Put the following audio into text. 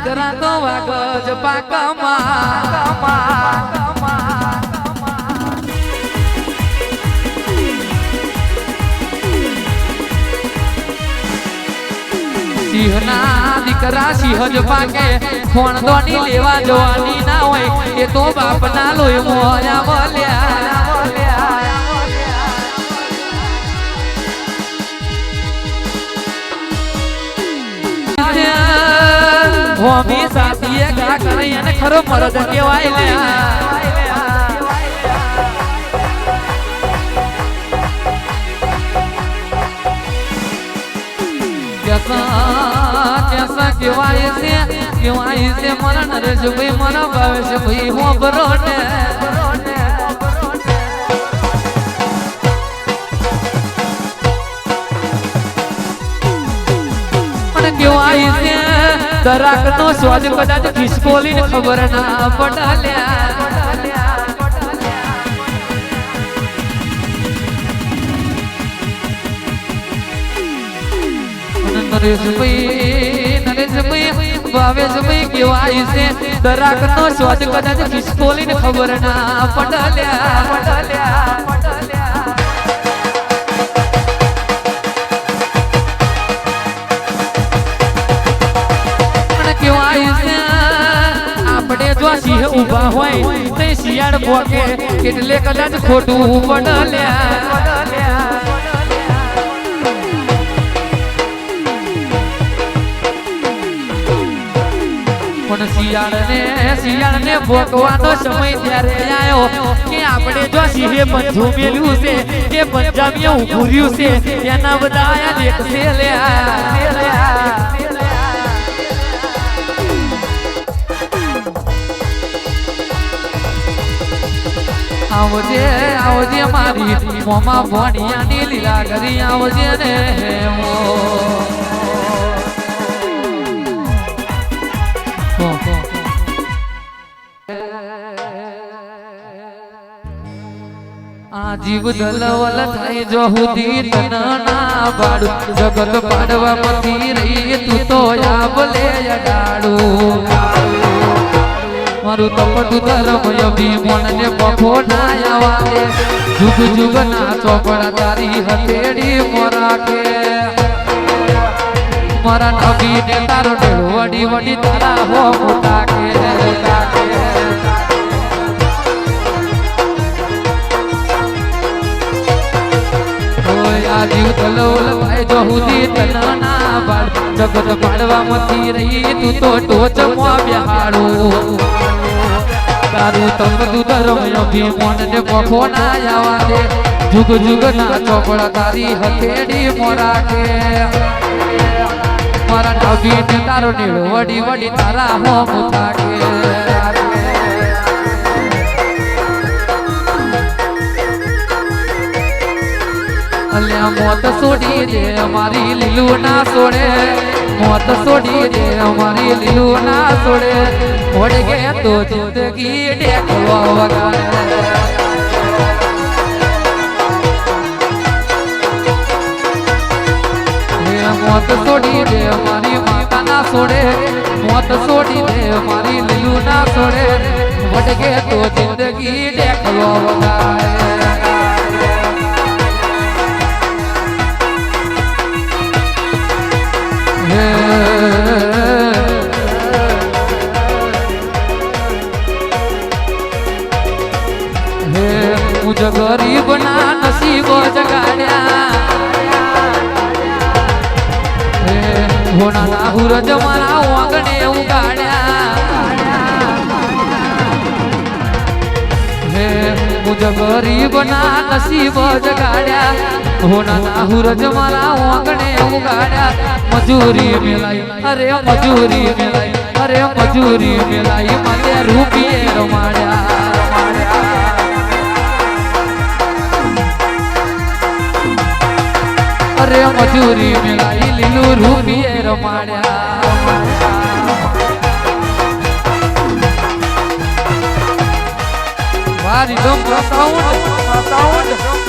દીકરા તો વાગજ પાકમાં સિંહના દીકરા સિંહ જ પાકે ખોણદોની લેવા જવાની ના હોય એ તો બાપના લોહી મોયા બોલ્યા હોમી સાથીએ ગા કરી અને ખરો મરદ કહેવાય કેસા કેવાય છે મરણ નરેશ ભાઈ મને ભાવે છે ભાઈ હો બરોને મને કેવાય છે દરાક નો સ્વાદ કદાચ ખિસકોલી ને ખબર ના પડાલ્યા નરેશભાઈ ભાવેશભાઈ કેવાય છે દરાક નો સ્વાદ કદાચ ખિસકોલી ને ખબર ના પડાલ્યા આપણે જો સિંહ ઉભા હોય તે શિયાળ ભોકે એટલે કદાચ ખોટું પડલ્યા પણ શિયાળને ભોગવાનો સમય ત્યારે આવ્યો કે આપણે જો સિંહે બંધુ મેલ્યું છે કે પંજાબીએ ઉભુર્યું છે એના બધા આયા દેખશે આવજે મારી મોમાં ભણિયાની લીલા કરી આવજે ને આ જીવ દલવલ થાય જો હુદી તન ના પાડું જગત પાડવા મથી રહી તું તો આબલે અડાડું મારું તપટું ધર્મ અભિમાન ને બખો ના આવા જુગ જુગ ના ચોપડા તારી હથેળી મોરાખે મારા નબી ને તારો ડેડો વડી વડી તારા હો મોટા કે જીવ દલોલ ભાઈ જો હુદી તના બાળ જગત પાડવા મથી રહી તું તો ટોચમાં બેહાડું તારું તમતું ધર્મ અભિમાન ને બખો ના આવા દે જુગ જુગ ના ચોપડા તારી હથેળી મોરાખે મારા નબી ને તારો નીડો વડી વડી તારા હો મુતા કે અલ્યા મોત છોડી દે અમારી લીલું ના છોડે મોત છોડી દે અમારી લીલું ના છોડે ઓડગે તો જિંદગી ડેકવા વગાડે મોત છોડી દે અમારી માતા ના છોડે મોત છોડી દે અમારી લીલું ના છોડે ઓડગે તો જિંદગી ડેકવા વગાડે મુજ ગરીબ ના નસીબો જગાડ્યા હોના ના હુરજ મારા વાંગણે ઉગાડ્યા મુજ ગરીબ ના નસીબ જગાડ્યા હોના ના હુરજ મારા વાંગણે ઉગાડ્યા મજૂરી મેલાઈ અરે મજૂરી મેલાઈ અરે મજૂરી મેલાઈ મને રૂપિયે રમાડ્યા અરે મજૂરી મેલાઈ લીલું રૂપિયે રમાડ્યા વારી દમ સાઉન્ડ